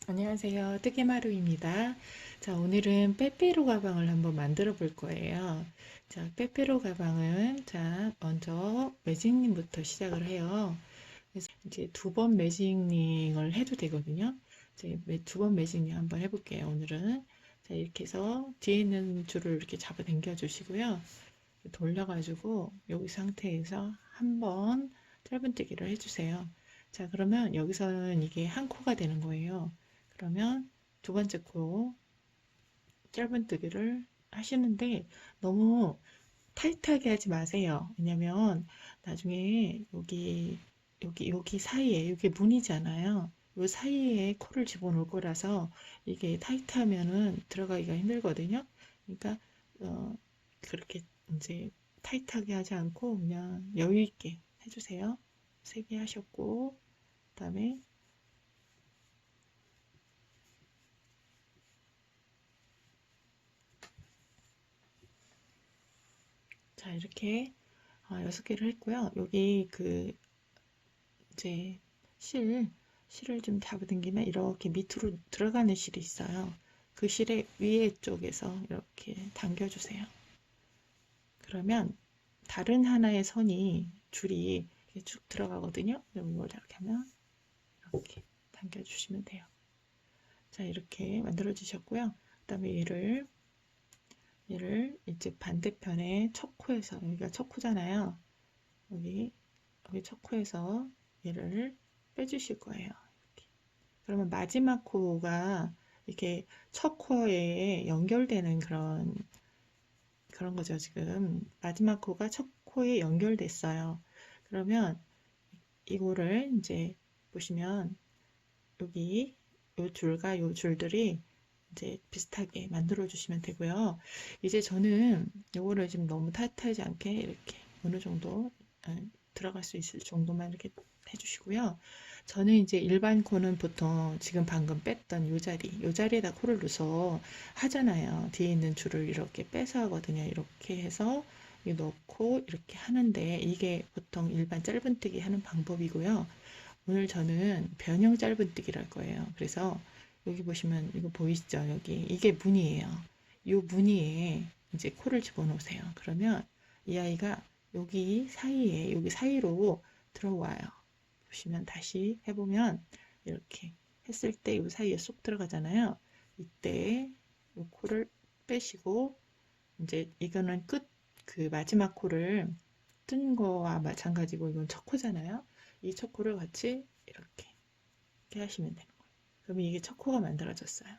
안녕하세요. 뜨개마루입니다. 자, 오늘은 빼빼로 가방을 한번 만들어 볼 거예요. 자, 빼빼로 가방은 자, 먼저 매직링부터 시작을 해요. 그래서 이제 2번 매직링을 해도 되거든요. 이제 2번 매직링 한번 해볼게요. 오늘은 자, 이렇게 해서 뒤에 있는 줄을 이렇게 잡아 당겨 주시고요. 돌려가지고 여기 상태에서 한번 짧은뜨기를 해주세요. 자, 그러면 여기서는 이게 한 코가 되는 거예요. 그러면 두 번째 코 짧은뜨기를 하시는데 너무 타이트하게 하지 마세요. 왜냐면 나중에 여기 사이에 이게 문이잖아요. 이 사이에 코를 집어넣을 거라서 이게 타이트하면은 들어가기가 힘들거든요. 그러니까 그렇게 이제 타이트하게 하지 않고 그냥 여유 있게 해주세요. 3개 하셨고 그다음에 자 이렇게 6개를 했고요. 여기 그 이제 실을 좀 잡아당기면 이렇게 밑으로 들어가는 실이 있어요. 그 실의 위에 쪽에서 이렇게 당겨주세요. 그러면 다른 하나의 선이 줄이 이렇게 쭉 들어가거든요. 그럼 이걸 이렇게 하면 이렇게 당겨주시면 돼요. 자 이렇게 만들어 주셨고요. 그 다음에 얘를 이제 반대편에 첫 코에서 여기가 첫 코잖아요. 여기 첫 코에서 얘를 빼주실 거예요. 이렇게. 그러면 마지막 코가 이렇게 첫 코에 연결되는 그런 거죠. 지금 마지막 코가 첫 코에 연결됐어요. 그러면 이거를 이제 보시면 여기 요 줄과 요 줄들이 이제 비슷하게 만들어 주시면 되고요. 이제 저는 요거를 지금 너무 타이트하지 않게 이렇게 어느 정도 들어갈 수 있을 정도만 이렇게 해주시고요. 저는 이제 일반 코는 보통 지금 방금 뺐던 요 자리에다 코를 넣어서 하잖아요. 뒤에 있는 줄을 이렇게 빼서 하거든요. 이렇게 해서 넣고 이렇게 하는데 이게 보통 일반 짧은뜨기 하는 방법이고요. 오늘 저는 변형 짧은뜨기를 할 거예요. 그래서 여기 보시면 이거 보이시죠? 여기 이게 무늬예요. 이 무늬에 이제 코를 집어넣으세요. 그러면 이 아이가 여기 사이로 들어와요. 보시면 다시 해보면 이렇게 했을 때 이 사이에 쏙 들어가잖아요. 이때 이 코를 빼시고 이제 이거는 그 마지막 코를 뜬 거와 마찬가지고 이건 첫 코잖아요. 이 첫 코를 같이 이렇게 하시면 되는 거예요. 그러면 이게 첫 코가 만들어졌어요.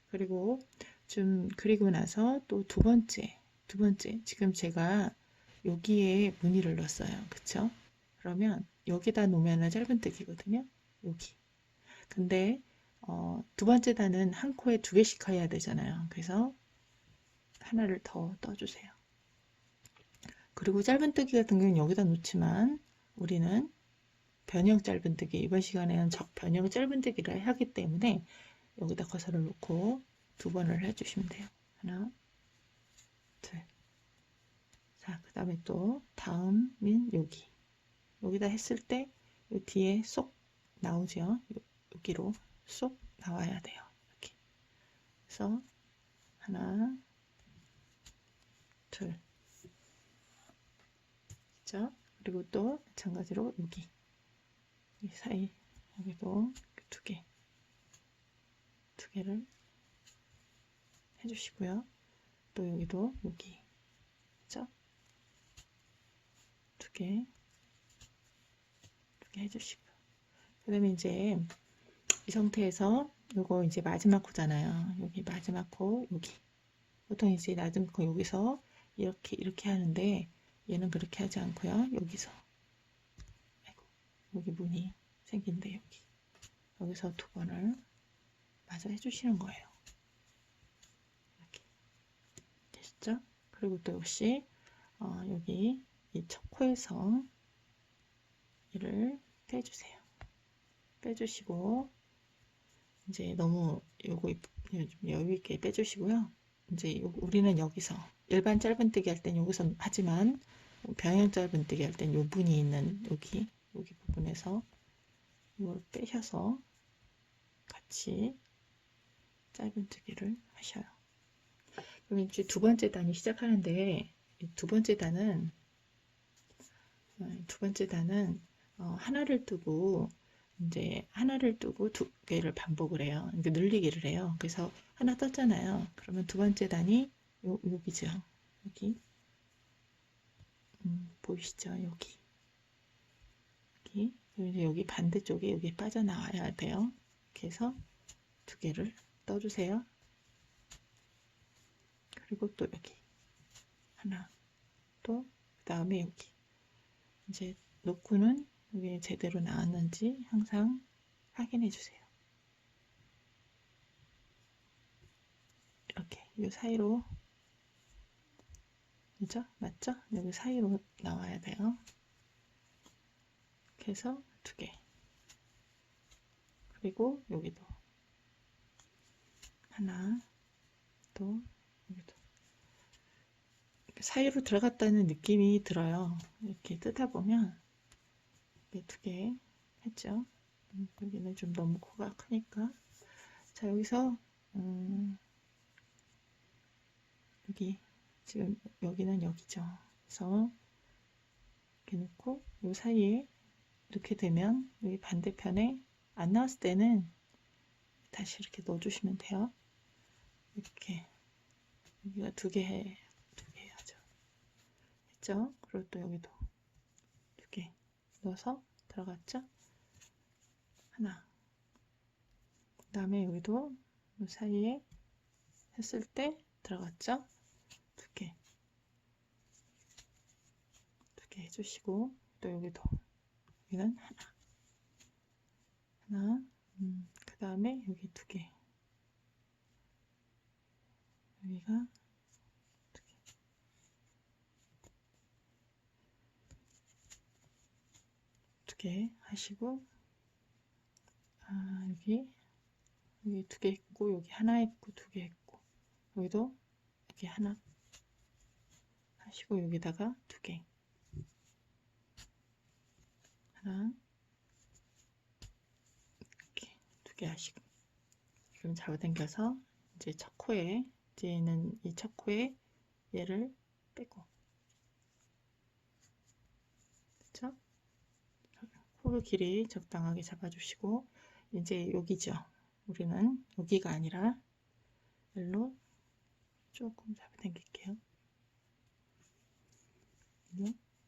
그리고 좀 그리고 나서 또 두 번째 지금 제가 여기에 무늬를 넣었어요. 그쵸? 그러면 여기다 놓으면 짧은뜨기거든요. 여기. 근데 두 번째 단은 한 코에 2개씩 해야 되잖아요. 그래서 하나를 더 떠주세요. 그리고 짧은뜨기 같은 경우는 여기다 놓지만 우리는 변형 짧은뜨기 이번 시간에는 변형 짧은뜨기를 하기 때문에 여기다 커서를 놓고 2번을 해주시면 돼요. 하나, 둘. 자, 그 다음에 또 다음인 여기다 했을 때 이 뒤에 쏙 나오죠. 여기로 쏙 나와야 돼요. 이렇게. 그래서 하나, 둘. 그죠? 그리고 또 마찬가지로 이 사이 여기도 2개를 해주시고요. 또 여기도 그죠? 개 해주시고, 그 다음에 이제 이 상태에서 요거 이제 마지막 코잖아요. 여기 마지막 코, 여기 보통 이제 마지막 코 여기서 이렇게 하는데 얘는 그렇게 하지 않고요. 여기서, 아이고, 여기 문이 생긴데 여기서 두 번을 마저 해주시는 거예요. 이렇게 되셨죠? 그리고 또 역시 여기 이 첫 코에서 얘를 빼주세요. 빼주시고, 이제 너무 요거 좀 여유 있게 빼주시고요. 이제 우리는 여기서 일반 짧은뜨기 할 땐 여기서 하지만 병행 짧은뜨기 할 땐 요 문이 있는 여기 부분에서 이걸 빼셔서 같이 짧은뜨기를 하셔요. 그럼 이제 두 번째 단이 시작하는데, 두 번째 단은 하나를 뜨고 이제 하나를 뜨고 두 개를 반복을 해요. 이제 늘리기를 해요. 그래서 하나 떴잖아요. 그러면 두 번째 단이 여기죠. 여기 보이시죠? 여기 이제 여기 반대쪽에 여기 빠져나와야 돼요. 이렇게 해서 두 개를 떠주세요. 그리고 또 여기 하나, 또 그 다음에 여기 이제 놓고는 여기 제대로 나왔는지 항상 확인해 주세요. 이렇게 이 사이로, 그죠? 맞죠? 여기 사이로 나와야 돼요. 이렇게 해서 두 개, 그리고 여기도 하나, 또 여기도 사이로 들어갔다는 느낌이 들어요. 이렇게 뜯다 보면 두 개 했죠. 여기는 좀 너무 코가 크니까. 자, 여기서 여기 지금 여기는 여기죠. 그래서 이렇게 놓고 이 사이에 이렇게 되면 여기 반대편에 안 나왔을 때는 다시 이렇게 넣어주시면 돼요. 이렇게 여기가 두 개 해야죠. 했죠? 그리고 또 여기도 두 개 넣어서 들어갔죠? 하나. 그 다음에 여기도 이 사이에 했을 때 들어갔죠? 두 개 해주시고, 또 여기도 여기는 하나, 그 다음에 여기 두 개, 여기가 두 개 하시고, 여기 두 개 있고, 여기 하나 있고, 두 개 있고, 여기도 여기 하나 하시고, 여기다가 두 개, 하나, 이렇게 두 개 하시고, 지금 잡아당겨서 이제 첫 코에, 이제는 이 첫 코에 얘를 빼고, 그쵸? 코를 길이 적당하게 잡아주시고, 이제 여기죠. 우리는 여기가 아니라 일로 조금 잡아당길게요.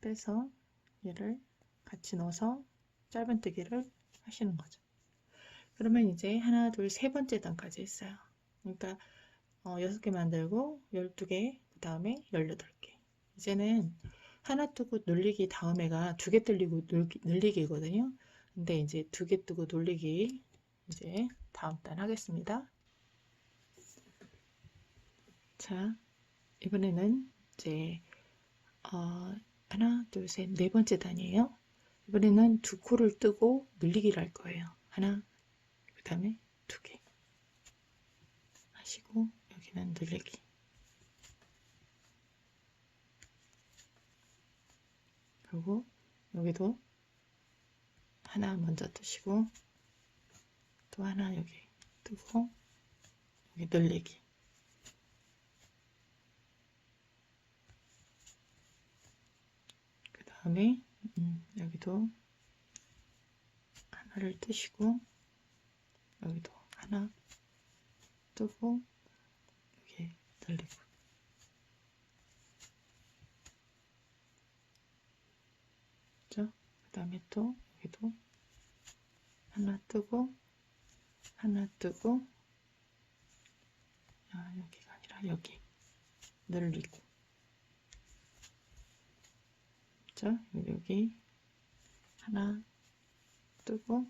빼서 얘를 같이 넣어서 짧은뜨기를 하시는 거죠. 그러면 이제 하나, 둘, 세 번째 단까지 했어요. 그러니까 6개 만들고 12개, 그 다음에 18개. 이제는 하나 뜨고 늘리기 다음에가 두 개 뜨리고 늘리기거든요. 근데 이제 두 개 뜨고 늘리기 이제 다음 단 하겠습니다. 자, 이번에는 이제 하나, 둘, 셋, 네 번째 단이에요. 이번에는 두 코를 뜨고 늘리기를 할 거예요. 하나, 그 다음에 두 개 하시고, 여기는 늘리기. 그리고 여기도 하나 먼저 뜨시고, 또 하나 여기 뜨고, 여기 늘리기. 그 다음에 여기도 하나를 뜨시고, 여기도 하나 뜨고, 여기 늘리고. 다음에 또 여기도 하나 뜨고 하나 뜨고, 여기가 아니라 여기 늘리고, 자 여기 하나 뜨고,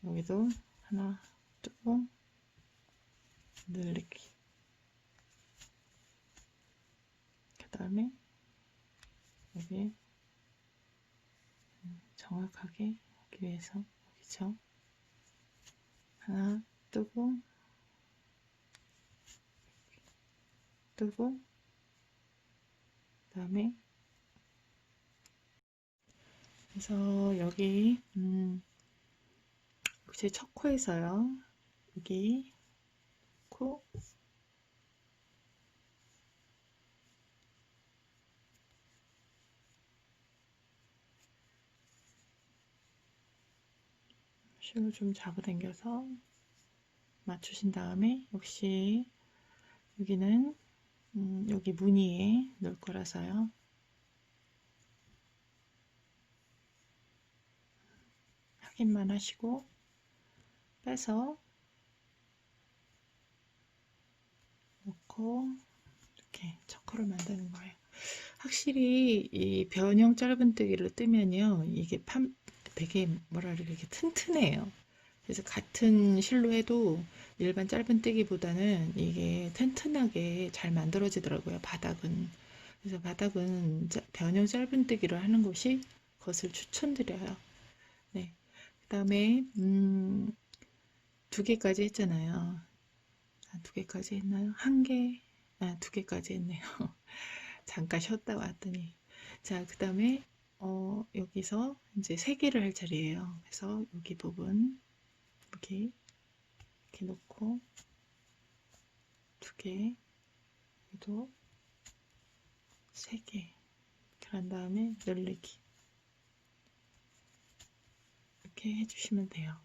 여기도 하나 뜨고 늘리기. 그 다음에 여기 정확하게 하기 위해서 여기죠. 하나 뜨고 뜨고, 그 다음에 그래서 여기 제 첫 코에서요, 여기 코, 실로 좀 잡아당겨서 맞추신 다음에, 역시 여기는 여기 무늬에 넣을 거라서요, 확인만 하시고 빼서 넣고 이렇게 척커를 만드는 거예요. 확실히 이 변형 짧은뜨기를 뜨면요, 이게 되게 뭐라 그래, 이렇게 튼튼해요. 그래서 같은 실로 해도 일반 짧은뜨기보다는 이게 튼튼하게 잘 만들어지더라고요, 바닥은. 그래서 바닥은 변형 짧은뜨기를 하는 것이 것을 추천드려요. 네. 그 다음에 2개까지 했잖아요. 2개까지 했나요? 1개, 2개까지 했네요. 잠깐 쉬었다 왔더니. 자, 그 다음에 여기서 이제 3개를 할 차례예요. 그래서 여기 부분 여기 이렇게 놓고 2개, 여기도 3개, 그런 다음에 늘리기 이렇게 해주시면 돼요.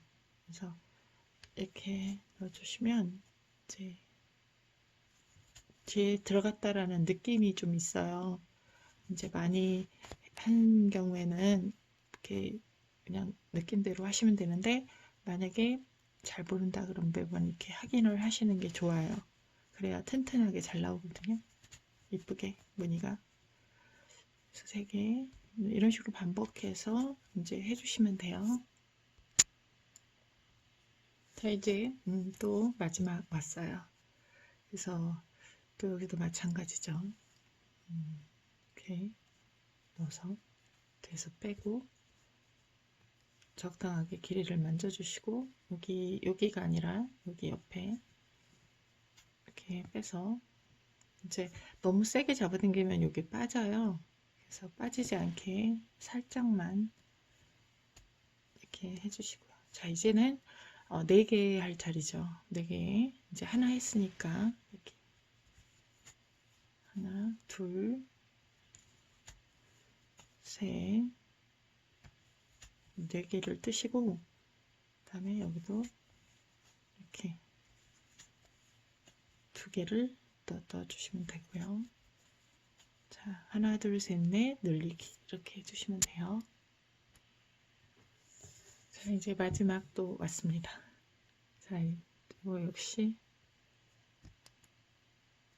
그래서 이렇게 넣어주시면 이제 뒤에 들어갔다라는 느낌이 좀 있어요. 이제 많이 한 경우에는 이렇게 그냥 느낌대로 하시면 되는데, 만약에 잘 모른다 그러면 매번 이렇게 확인을 하시는 게 좋아요. 그래야 튼튼하게 잘 나오거든요. 이쁘게 무늬가. 그래서 3개 이런 식으로 반복해서 이제 해주시면 돼요. 자, 이제 또 마지막 왔어요. 그래서 또 여기도 마찬가지죠. 이렇게 넣어서 뒤에서 빼고 적당하게 길이를 만져주시고, 여기가 아니라 여기 옆에 이렇게 빼서, 이제 너무 세게 잡아당기면 여기 빠져요. 그래서 빠지지 않게 살짝만 이렇게 해주시고요. 자, 이제는 4개 할 차례죠. 4개. 이제 하나 했으니까 이렇게 하나, 둘, 셋, 4개를 뜨시고, 그 다음에 여기도 이렇게 2개를 넣어주시면 되고요. 자, 하나, 둘, 셋, 넷, 늘리기 이렇게 해주시면 돼요. 자, 이제 마지막 또 왔습니다. 자, 이거 역시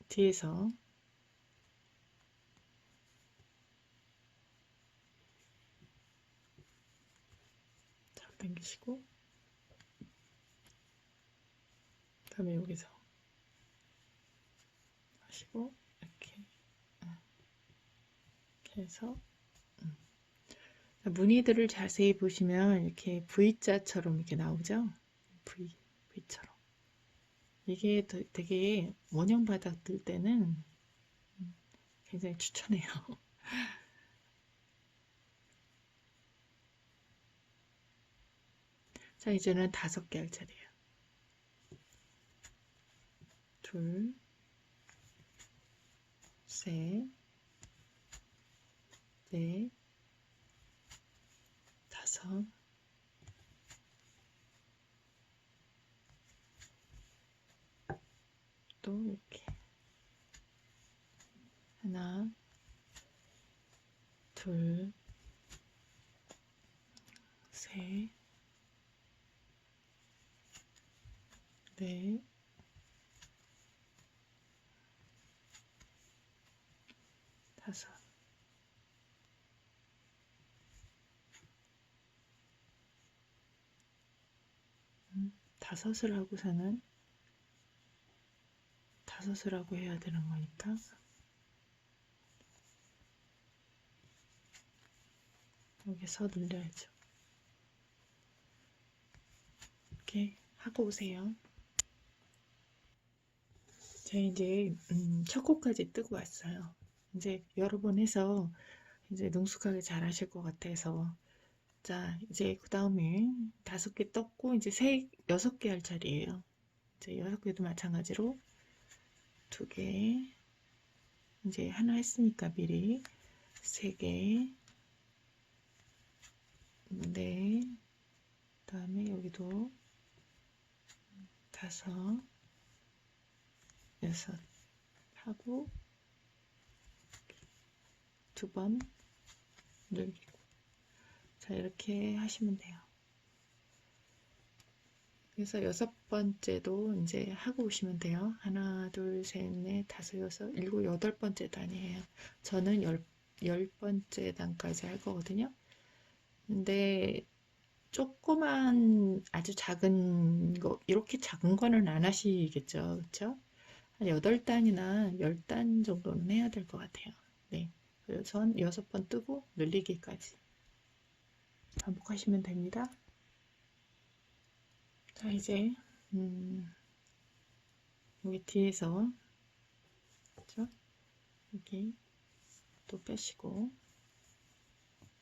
뒤에서 잡아당기시고, 그 다음에 여기서 하시고 이렇게 해서 무늬들을 자세히 보시면 이렇게 V자처럼 이렇게 나오죠. V처럼. 이게 되게 원형 바닥 뜰 때는 굉장히 추천해요. 자, 이제는 5개 할 차례예요. 둘, 셋, 넷, 5, 또 이렇게 하나, 둘, 셋, 넷, 다섯. 다섯을 하고서는 다섯을 하고 해야 되는 거니까 여기서 늘려야죠. 이렇게 하고 오세요. 자, 이제 첫 코까지 뜨고 왔어요. 이제 여러 번 해서 이제 능숙하게 잘 하실 것 같아서, 자, 이제 그 다음에 5개 떴고 이제 6개 할 차례예요. 이제 6개도 마찬가지로 2개, 이제 하나 했으니까 미리 3개, 네, 그 다음에 여기도 5, 6 하고 2번 늘리고, 자, 이렇게 하시면 돼요. 그래서 6번째도 이제 하고 오시면 돼요. 하나, 둘, 셋, 넷, 다섯, 여섯, 일곱, 8번째 단이에요. 저는 10번째 단까지 할 거거든요. 근데 조그만 아주 작은 거, 이렇게 작은 거는 안 하시겠죠. 그쵸? 한 8단이나 10단 정도는 해야 될 것 같아요. 네. 그래서 6번 뜨고 늘리기까지 반복하시면 됩니다. 자, 이제 여기 뒤에서, 그죠? 여기 또 빼시고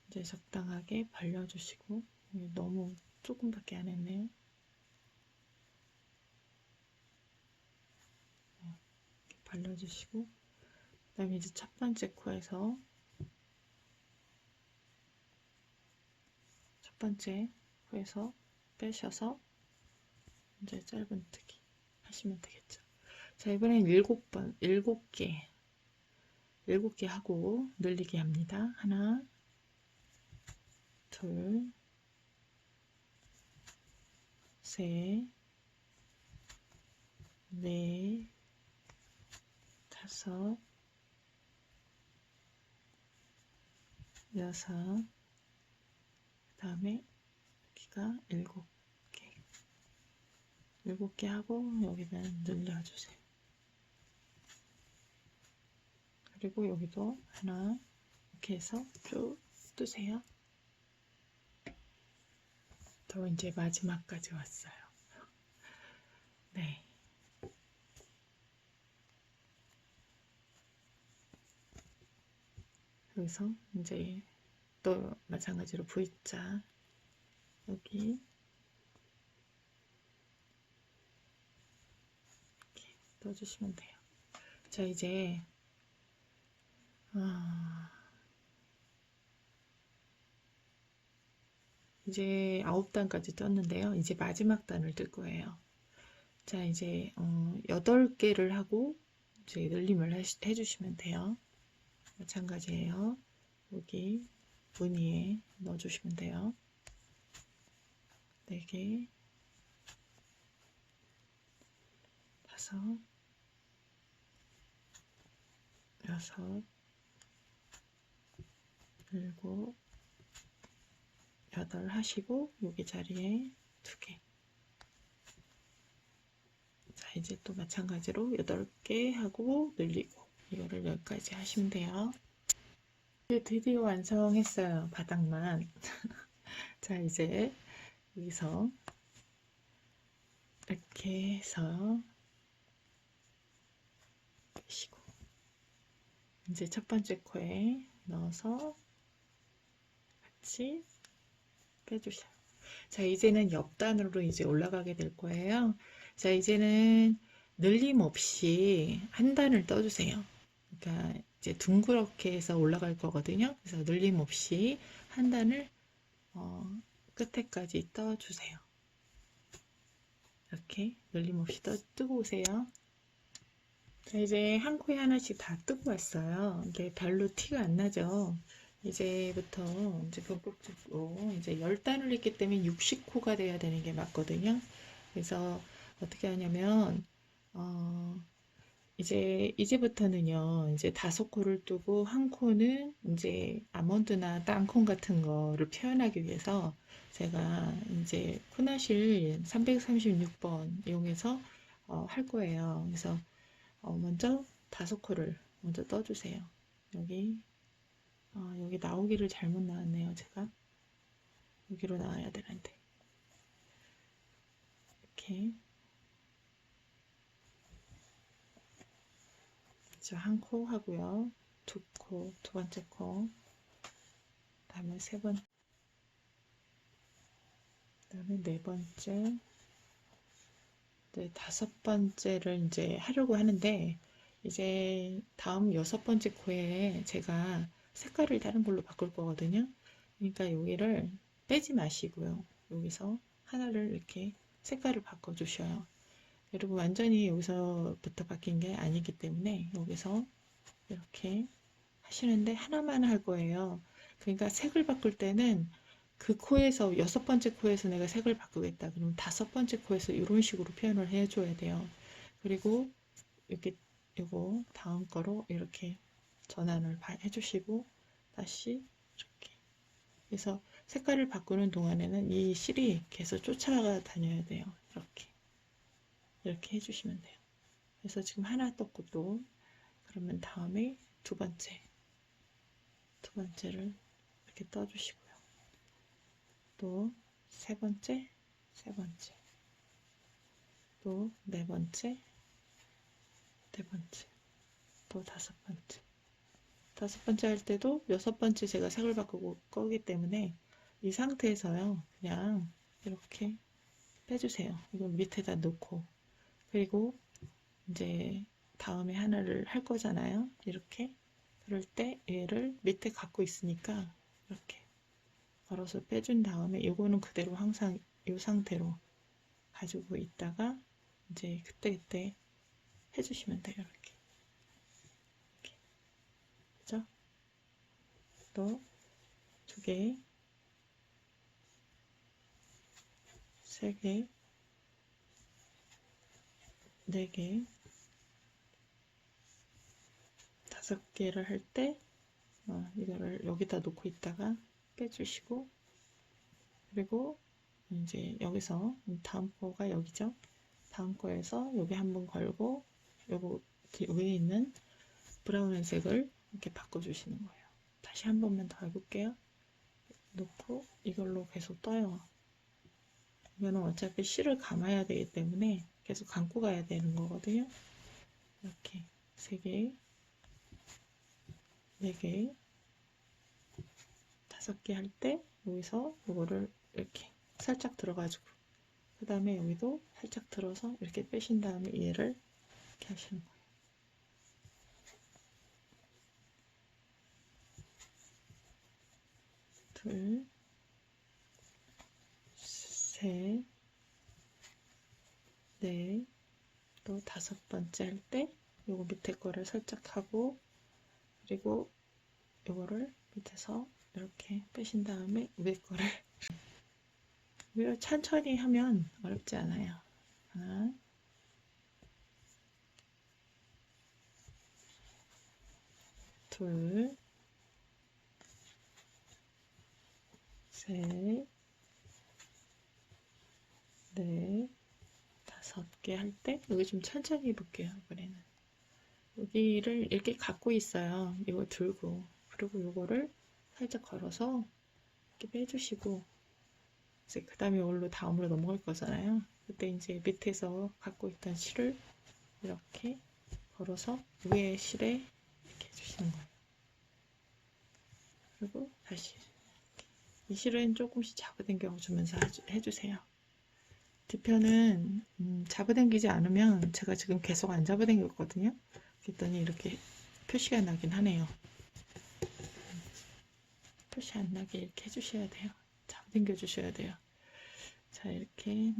이제 적당하게 발려주시고, 너무 조금밖에 안 했네요. 이렇게 발려주시고, 그 다음에 이제 첫 번째 코에서 빼셔서 이제 짧은뜨기 하시면 되겠죠. 자, 이번엔 7개 하고 늘리기 합니다. 하나, 둘, 셋, 넷, 다섯, 여섯, 그 다음에 여기가 7개. 7개 하고 여기는 늘려주세요. 그리고 여기도 하나 이렇게 해서 쭉 뜨세요. 더 이제 마지막까지 왔어요. 네. 여기서 이제 또 마찬가지로 V자 여기 이렇게 떠주시면 돼요. 자, 이제 이제 9단까지 떴는데요. 이제 마지막 단을 뜰 거예요. 자, 이제 8개를 하고 이제 늘림을 해주시면 돼요. 마찬가지예요. 여기 무늬에 넣어주시면 돼요. 4개, 5, 6, 7, 8 하시고 여기 자리에 2개. 자, 이제 또 마찬가지로 8개 하고 늘리고 이거를 여기까지 하시면 돼요. 드디어 완성했어요. 바닥만. 자, 이제 여기서 이렇게 해서 빼시고 이제 첫 번째 코에 넣어서 같이 빼주셔요. 자, 이제는 옆단으로 이제 올라가게 될 거예요. 자, 이제는 늘림 없이 한 단을 떠주세요. 그러니까 이제 둥그렇게 해서 올라갈 거거든요. 그래서 늘림 없이 한 단을 끝에까지 떠주세요. 이렇게 늘림 없이 뜨고 오세요. 자, 이제 한 코에 하나씩 다 뜨고 왔어요. 이게 별로 티가 안 나죠. 이제부터 이제 본격적으로 이제 10단을 했기 때문에 60코가 돼야 되는 게 맞거든요. 그래서 어떻게 하냐면, 어, 이제부터는요, 이제 5코를 뜨고 한 코는 이제 아몬드나 땅콩 같은 거를 표현하기 위해서 제가 이제 코나실 336번 이용해서 할 거예요. 그래서 먼저 5코를 먼저 떠주세요. 여기, 여기 나오기를 잘못 나왔네요, 제가. 여기로 나와야 되는데. 이렇게. 한 코 하고요. 2코, 두 번째 코. 다음에 그다음에 네 번째, 네, 다섯 번째를 이제 하려고 하는데, 이제 다음 여섯 번째 코에 제가 색깔을 다른 걸로 바꿀 거거든요. 그러니까 여기를 빼지 마시고요. 여기서 하나를 이렇게 색깔을 바꿔 주셔요. 여러분 완전히 여기서부터 바뀐 게 아니기 때문에 여기서 이렇게 하시는데 하나만 할 거예요. 그러니까 색을 바꿀 때는 그 코에서 여섯 번째 코에서 내가 색을 바꾸겠다. 그러면 다섯 번째 코에서 이런 식으로 표현을 해줘야 돼요. 그리고 이렇게 이거 다음 거로 이렇게 전환을 해주시고 다시 이렇게. 그래서 색깔을 바꾸는 동안에는 이 실이 계속 쫓아가 다녀야 돼요. 이렇게 해주시면 돼요. 그래서 지금 하나 떴고 또 그러면 다음에 두 번째를 이렇게 떠주시고요. 또 세 번째, 또 네 번째, 네 번째, 또 다섯 번째. 다섯 번째 할 때도 여섯 번째 제가 색을 바꾸고 거기 때문에 이 상태에서요. 그냥 이렇게 빼주세요. 이거 밑에다 놓고. 그리고 이제 다음에 하나를 할 거잖아요. 이렇게. 그럴 때 얘를 밑에 갖고 있으니까 이렇게 걸어서 빼준 다음에 이거는 그대로 항상 이 상태로 가지고 있다가 이제 그때그때 해주시면 돼요. 이렇게. 그죠? 또 두 개, 세 개, 네 개, 다섯 개를 할 때 이거를 여기다 놓고 있다가 빼주시고 그리고 이제 여기서 다음 거가 여기죠. 다음 거에서 여기 한번 걸고 요거 위에 있는 브라운 색을 이렇게 바꿔주시는 거예요. 다시 한 번만 더 해볼게요. 놓고 이걸로 계속 떠요. 이거는 어차피 실을 감아야 되기 때문에 계속 감고 가야 되는 거거든요. 이렇게 세 개, 네 개, 다섯 개 할 때 여기서 이거를 이렇게 살짝 들어가지고 그 다음에 여기도 살짝 들어서 이렇게 빼신 다음에 얘를 이렇게 하시는 거예요. 둘, 셋, 넷, 또 다섯 번째 할 때 요거 밑에 거를 살짝 하고 그리고 요거를 밑에서 이렇게 빼신 다음에 위에 거를 천천히 하면 어렵지 않아요. 하나, 둘, 셋, 넷, 다섯 개 할 때 여기 좀 천천히 해볼게요. 이번에는 여기를 이렇게 갖고 있어요. 이거 들고 그리고 요거를 살짝 걸어서 이렇게 빼주시고 이제 그 다음에 이걸로 다음으로 넘어갈 거잖아요. 그때 이제 밑에서 갖고 있던 실을 이렇게 걸어서 위에 실에 이렇게 해주시는 거예요. 그리고 다시 이 실은 조금씩 잡아당겨 주면서 해주세요. 뒤편은 잡아당기지 않으면 제가 지금 계속 안 잡아당겼거든요. 그랬더니 이렇게 표시가 나긴 하네요. 표시 안 나게 이렇게 해주셔야 돼요. 잡아당겨 주셔야 돼요. 자, 이렇게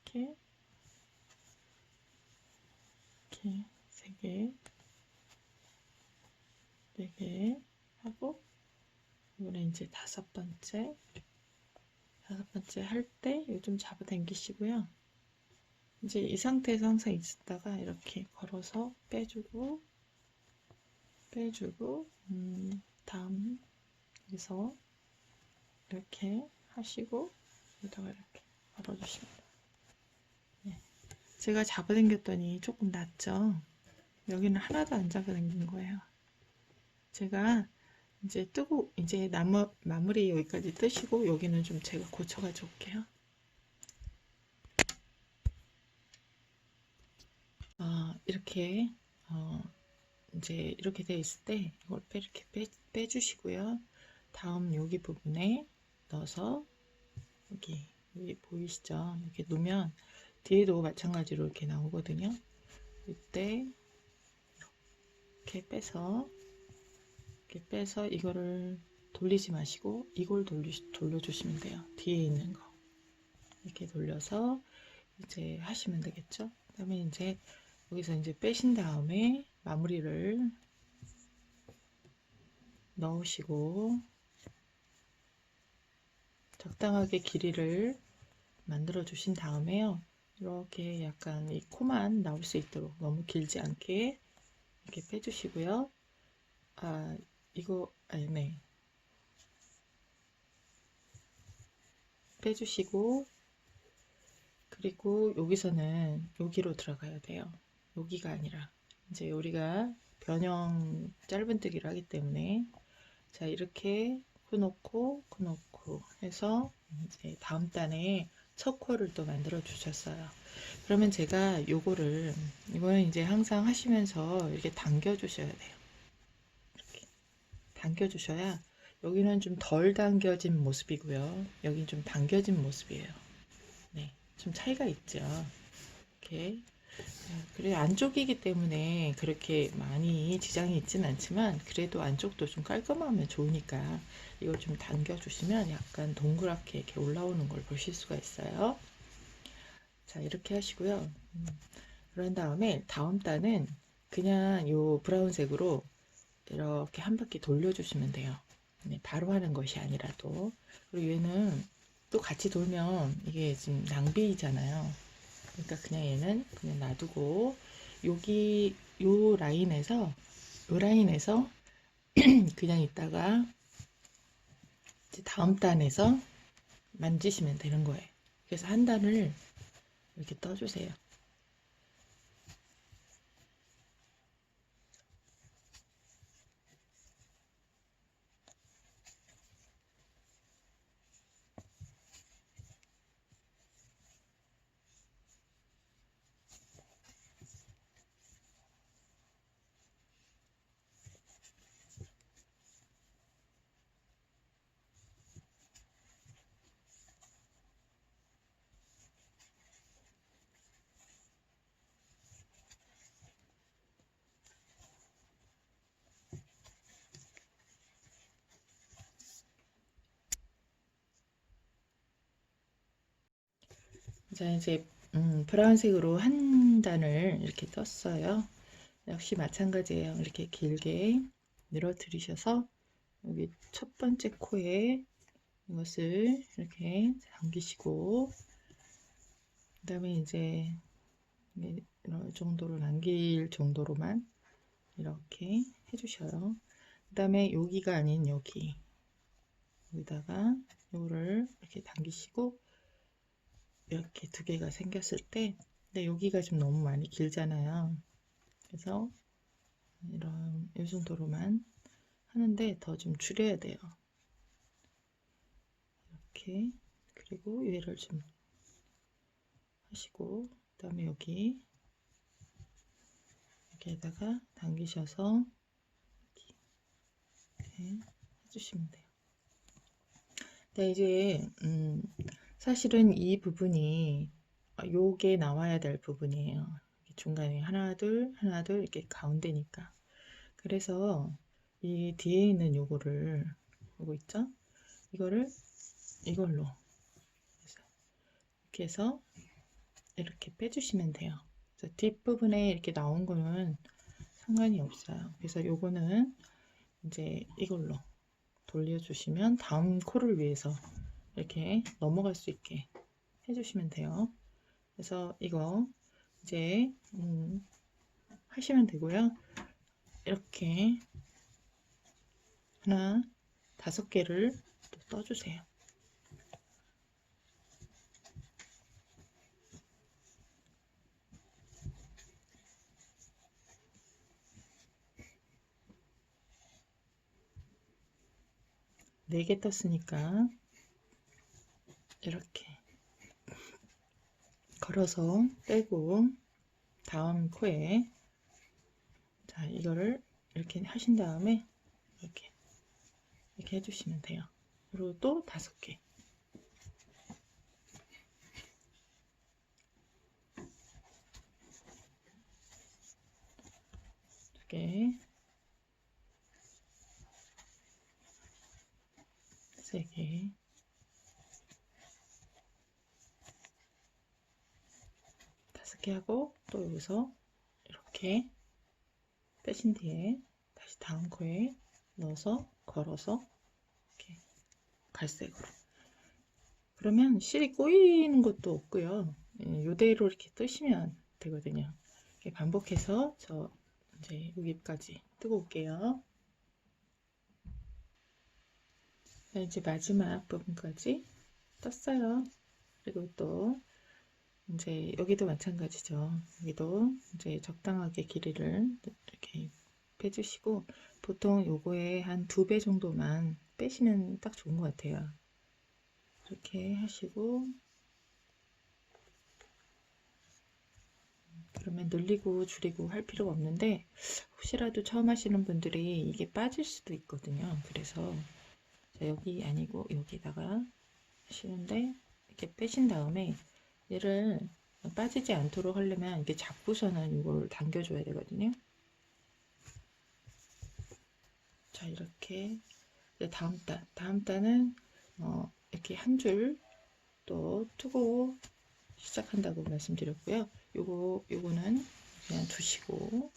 이렇게 이렇게 3개, 4개 하고, 이번에 이제 5번째 할 때 요즘 잡아당기시고요. 이제 이 상태에서 항상 있다가 이렇게 걸어서 빼주고, 다음 여기서 이렇게 하시고, 여기다가 이렇게 걸어주시면 돼요. 네. 제가 잡아당겼더니 조금 낫죠? 여기는 하나도 안 잡아당긴 거예요. 제가 이제 뜨고, 이제 마무리 여기까지 뜨시고, 여기는 좀 제가 고쳐가지고 올게요. 이렇게, 이제 이렇게 되어 있을 때, 이걸 이렇게 빼주시고요. 다음 여기 부분에 넣어서, 여기 보이시죠? 이렇게 놓으면, 뒤에도 마찬가지로 이렇게 나오거든요. 이때, 이렇게 빼서 이거를 돌리지 마시고 이걸 돌려주시면 돼요. 뒤에 있는 거 이렇게 돌려서 이제 하시면 되겠죠. 그다음에 이제 여기서 이제 빼신 다음에 마무리를 넣으시고 적당하게 길이를 만들어 주신 다음에요. 이렇게 약간 이 코만 나올 수 있도록 너무 길지 않게 이렇게 빼주시고요. 네. 빼주시고, 그리고 여기서는 여기로 들어가야 돼요. 여기가 아니라 이제 우리가 변형 짧은뜨기를 하기 때문에, 자, 이렇게 코놓고 해서 이제 다음 단에 첫 코를 또 만들어 주셨어요. 그러면 제가 이거는 이제 항상 하시면서 이렇게 당겨 주셔야 돼요. 이렇게 당겨 주셔야, 여기는 좀 덜 당겨진 모습이고요, 여기는 좀 당겨진 모습이에요. 네, 좀 차이가 있죠. 이렇게. 그래, 안쪽이기 때문에 그렇게 많이 지장이 있진 않지만, 그래도 안쪽도 좀 깔끔하면 좋으니까 이걸 좀 당겨주시면 약간 동그랗게 이렇게 올라오는 걸 보실 수가 있어요. 자, 이렇게 하시고요. 그런 다음에 다음 단은 그냥 요 브라운색으로 이렇게 한 바퀴 돌려주시면 돼요. 네, 바로 하는 것이 아니라도. 그리고 얘는 또 같이 돌면 이게 지금 낭비잖아요. 그러니까 그냥 얘는 그냥 놔두고, 여기 요 라인에서 그냥 있다가 이제 다음 단에서 만지시면 되는 거예요. 그래서 한 단을 이렇게 떠주세요. 자, 이제 브라운색으로 한 단을 이렇게 떴어요. 역시 마찬가지예요. 이렇게 길게 늘어뜨리셔서 여기 첫 번째 코에 이것을 이렇게 당기시고, 그 다음에 이제 이 정도로 남길 정도로만 이렇게 해주셔요. 그 다음에 여기가 아닌 여기다가 이거를 이렇게 당기시고, 이렇게 두 개가 생겼을 때, 근데 여기가 좀 너무 많이 길잖아요. 그래서 이 정도로만 하는데 더 좀 줄여야 돼요. 이렇게. 그리고 얘를 좀 하시고, 그 다음에 여기에다가 당기셔서 이렇게 해주시면 돼요. 네, 이제 사실은 이 부분이 요게 나와야 될 부분이에요. 중간에 하나 둘 이렇게 가운데니까. 그래서 이 뒤에 있는 요거 있죠? 이걸로 이렇게 해서 이렇게 빼주시면 돼요. 그래서 뒷부분에 이렇게 나온 거는 상관이 없어요. 그래서 요거는 이제 이걸로 돌려주시면 다음 코를 위해서 이렇게 넘어갈 수 있게 해주시면 돼요. 그래서 이거 이제 하시면 되고요. 이렇게 하나 5개를 또 떠주세요. 네 개 떴으니까 이렇게 걸어서 빼고 다음 코에 자 이거를 이렇게 하신 다음에 이렇게 해주시면 돼요. 그리고 또 5개. 두 개, 3개, 5개 하고 또 여기서 이렇게 빼신 뒤에 다시 다음 코에 넣어서 걸어서 이렇게 갈색으로. 그러면 실이 꼬이는 것도 없고요. 이대로 이렇게 뜨시면 되거든요. 이렇게 반복해서 저 이제 여기까지 뜨고 올게요. 이제 마지막 부분까지 떴어요. 그리고 또 이제 여기도 마찬가지죠. 여기도 이제 적당하게 길이를 이렇게 빼주시고 보통 요거에 한 2배 정도만 빼시면 딱 좋은 것 같아요. 이렇게 하시고 그러면 늘리고 줄이고 할 필요가 없는데 혹시라도 처음 하시는 분들이 이게 빠질 수도 있거든요. 그래서 여기 아니고 여기다가 하시는데 이렇게 빼신 다음에 얘를 빠지지 않도록 하려면 이렇게 잡고서는 이걸 당겨줘야 되거든요. 자 이렇게 다음 단은 이렇게 한 줄 또 트고 시작한다고 말씀드렸고요. 요거는 그냥 두시고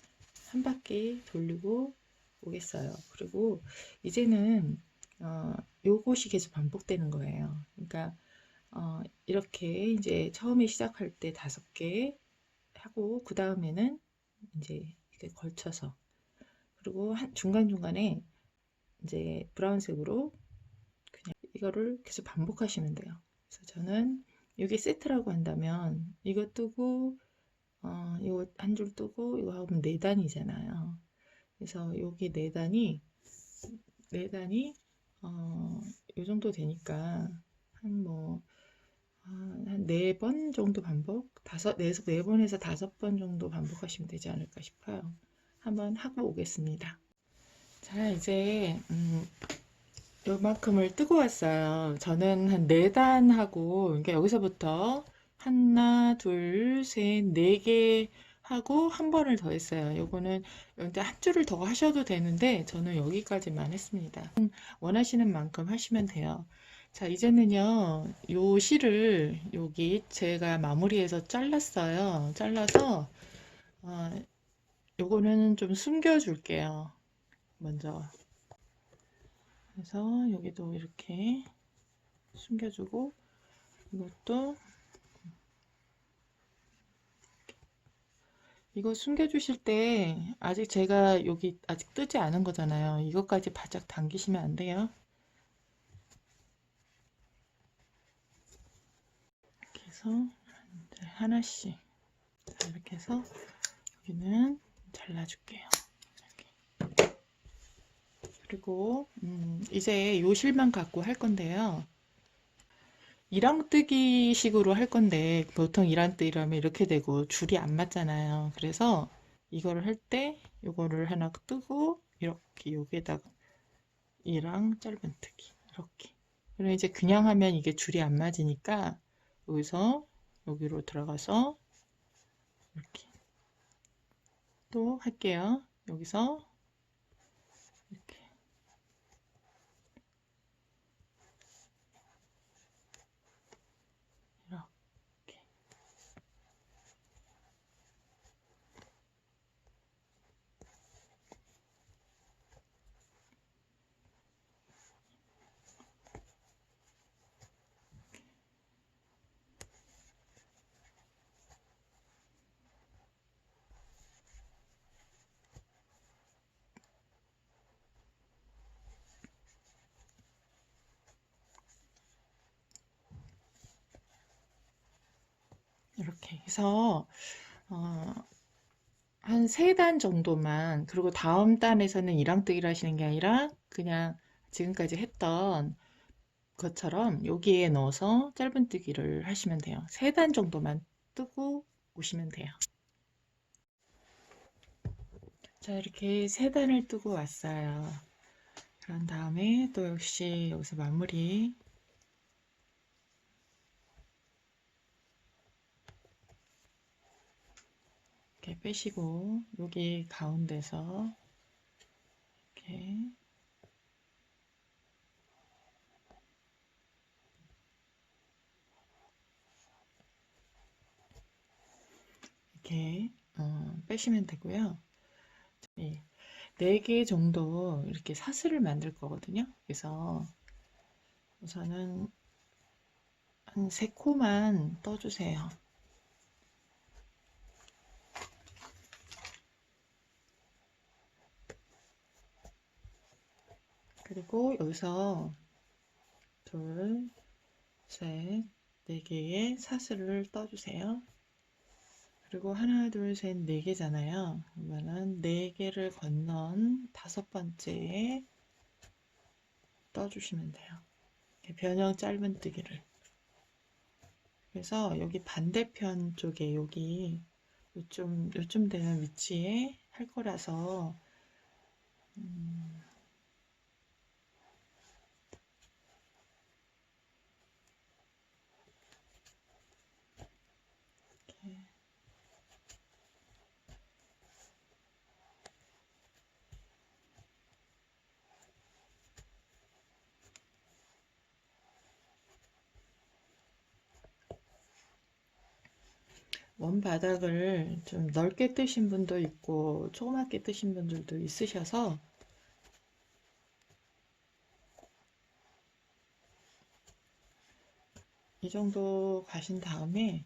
한 바퀴 돌리고 오겠어요. 그리고 이제는 요것이 계속 반복되는 거예요. 그러니까 이렇게 이제 처음에 시작할 때 5개 하고 그 다음에는 이제 이렇게 걸쳐서 그리고 중간중간에 이제 브라운색으로 그냥 이거를 계속 반복하시면 돼요. 그래서 저는 이게 세트라고 한다면 이거 뜨고 이거 한 줄 뜨고 이거 하면 4단이잖아요. 그래서 여기 4단이 요 정도 되니까 한 4번 정도 반복, 4번에서 5번 정도 반복하시면 되지 않을까 싶어요. 한번 하고 오겠습니다. 자, 이제 요만큼을 뜨고 왔어요. 저는 한 4단 하고, 그러니까 여기서부터 하나, 둘, 셋, 4개 하고 한 번을 더 했어요. 요거는 이제 한 줄을 더 하셔도 되는데 저는 여기까지만 했습니다. 원하시는 만큼 하시면 돼요. 자, 이제는요, 요 실을 여기 제가 마무리해서 잘랐어요. 잘라서, 요거는 좀 숨겨 줄게요. 먼저. 그래서 여기도 이렇게 숨겨주고, 이것도, 이거 숨겨주실 때, 아직 제가 여기 아직 뜨지 않은 거잖아요. 이것까지 바짝 당기시면 안 돼요. 이렇게 해서, 하나씩. 이렇게 해서, 여기는 잘라줄게요. 이렇게. 그리고 이제 요 실만 갖고 할 건데요. 이랑뜨기 식으로 할 건데 보통 이랑뜨기라면 이렇게 되고 줄이 안 맞잖아요. 그래서 이거를 할 때 이거를 하나 뜨고 이렇게 여기에다가 이랑 짧은뜨기 이렇게. 그리고 이제 그냥 하면 이게 줄이 안 맞으니까 여기서 여기로 들어가서 이렇게 또 할게요. 여기서 이렇게 이렇게 이렇게 해서 한 3단 정도만, 그리고 다음 단에서는 이랑뜨기를 하시는 게 아니라 그냥 지금까지 했던 것처럼 여기에 넣어서 짧은뜨기를 하시면 돼요. 3단 정도만 뜨고 오시면 돼요. 자, 이렇게 3단을 뜨고 왔어요. 그런 다음에 또 역시 여기서 마무리 이렇게 빼시고, 여기 가운데서 이렇게 빼시면 되고요. 4개 정도 이렇게 사슬을 만들 거거든요. 그래서 우선은 한 3코만 떠주세요. 그리고 여기서 둘, 셋, 4개의 사슬을 떠주세요. 그리고 하나, 둘, 셋, 4개잖아요. 그러면은 4개를 건넌 5번째에 떠주시면 돼요. 변형 짧은뜨기를. 그래서 여기 반대편 쪽에 여기 요쯤 되는 위치에 할 거라서 이렇게 원 바닥을 좀 넓게 뜨신 분도 있고 조그맣게 뜨신 분들도 있으셔서 이 정도 가신 다음에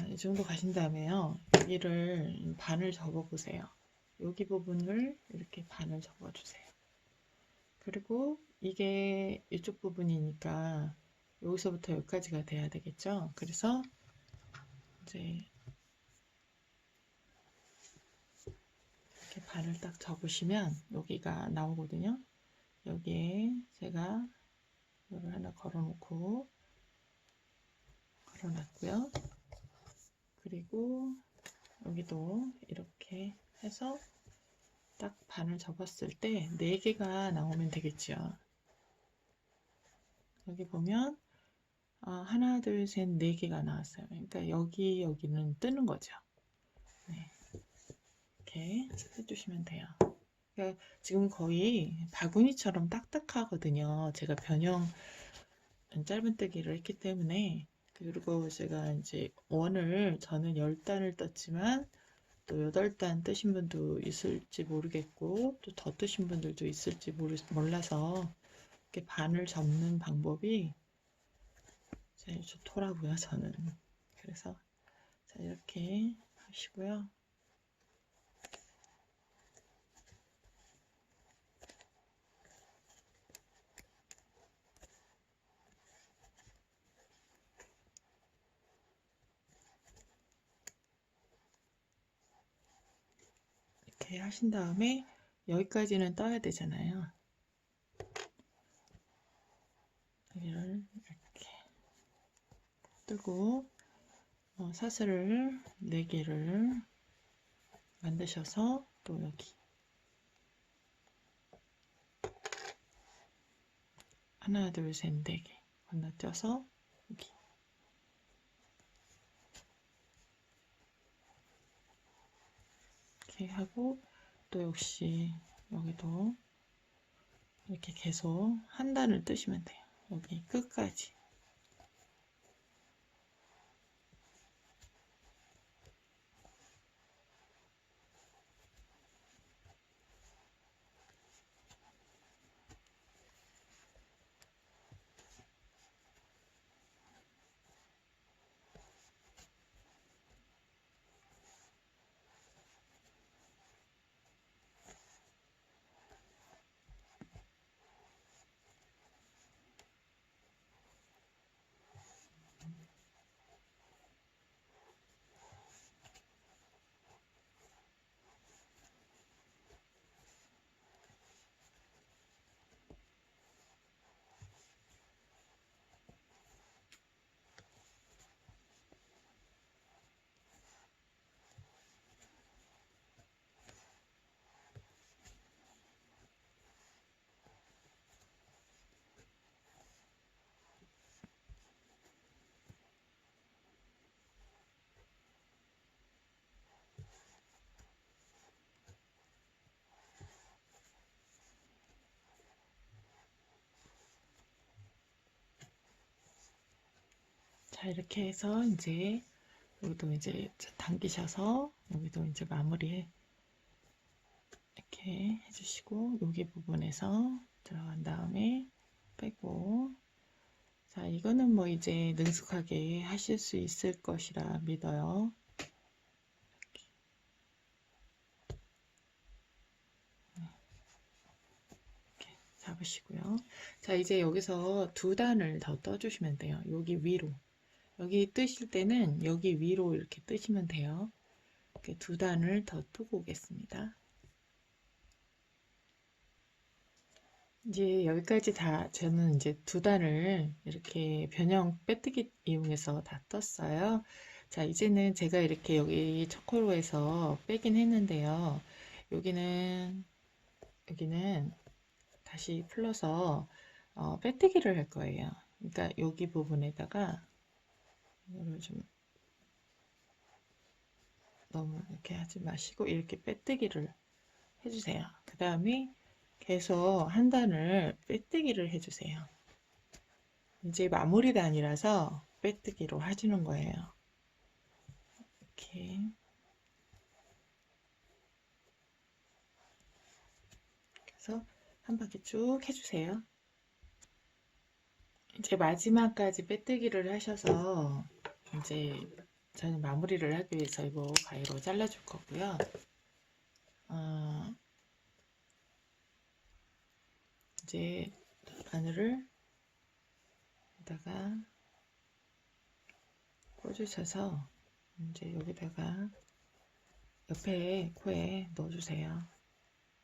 이 정도 가신 다음에요. 여기를 반을 접어 보세요. 여기 부분을 이렇게 반을 접어 주세요. 그리고 이게 이쪽 부분이니까 여기서부터 여기까지가 돼야 되겠죠. 그래서 이제 이렇게 반을 딱 접으시면 여기가 나오거든요. 여기에 제가 이거를 하나 걸어놓고 걸어놨고요. 그리고 여기도 이렇게 해서 딱 반을 접었을 때 4개가 나오면 되겠죠. 여기 보면 하나, 둘, 셋, 4개가 나왔어요. 그러니까 여기는 뜨는 거죠. 네. 이렇게 해주시면 돼요. 그러니까 지금 거의 바구니처럼 딱딱하거든요. 제가 변형 짧은뜨기를 했기 때문에. 그리고 제가 이제 원을 저는 10단을 떴지만 또 8단 뜨신 분도 있을지 모르겠고 또 더 뜨신 분들도 있을지 몰라서 이렇게 반을 접는 방법이 제일 좋더라고요, 저는. 그래서 자, 이렇게 하시고요. 이렇게 하신 다음에 여기까지는 떠야 되잖아요. 여기를 이렇게 뜨고 사슬을 4개를 만드셔서 또 여기 하나, 둘, 셋, 4개 건너뛰어서 여기 이렇게 하고 또 역시 여기도 이렇게 계속 한 단을 뜨시면 돼요. 여기 끝까지. 이렇게 해서 이제 여기도 이제 당기셔서 여기도 이제 마무리 이렇게 해주시고 여기 부분에서 들어간 다음에 빼고, 자, 이거는 뭐 이제 능숙하게 하실 수 있을 것이라 믿어요. 이렇게 잡으시고요. 자, 이제 여기서 두 단을 더 떠주시면 돼요. 여기 위로. 여기 뜨실 때는 여기 위로 이렇게 뜨시면 돼요. 이렇게 두 단을 더 뜨고 오겠습니다. 이제 여기까지 다 저는 이제 두 단을 이렇게 변형 빼뜨기 이용해서 다 떴어요. 자, 이제는 제가 이렇게 여기 초코로에서 빼긴 했는데요. 여기는 다시 풀러서 빼뜨기를 할 거예요. 그러니까 여기 부분에다가 이거를 좀 너무 이렇게 하지 마시고 이렇게 빼뜨기를 해주세요. 그 다음에 계속 한 단을 빼뜨기를 해주세요. 이제 마무리 단이라서 빼뜨기로 해주는 거예요. 이렇게. 그래서 한 바퀴 쭉 해주세요. 이제 마지막까지 빼뜨기를 하셔서 이제 저는 마무리를 하기 위해서 이거 가위로 잘라줄 거고요. 이제 바늘을 여기다가 꽂으셔서 이제 여기다가 옆에 코에 넣어주세요.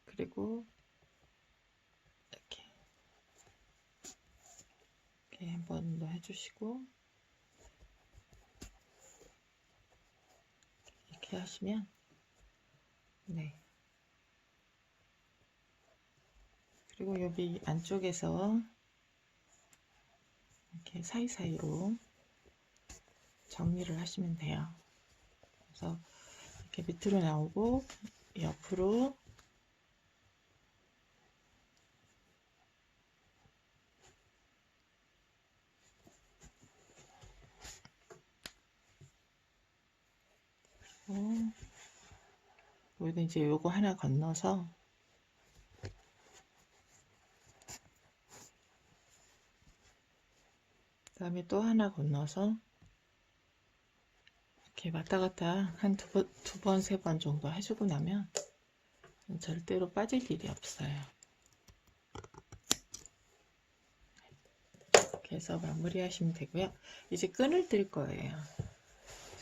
그리고 이렇게 한 번 더 해주시고 이렇게 하시면 네. 그리고 여기 안쪽에서 이렇게 사이사이로 정리를 하시면 돼요. 그래서 이렇게 밑으로 나오고 옆으로 여기다 이제 요거 하나 건너서 그 다음에 또 하나 건너서 이렇게 왔다 갔다 한 두 번, 세 번 정도 해주고 나면 절대로 빠질 일이 없어요. 이렇게 해서 마무리 하시면 되고요. 이제 끈을 뜰 거예요.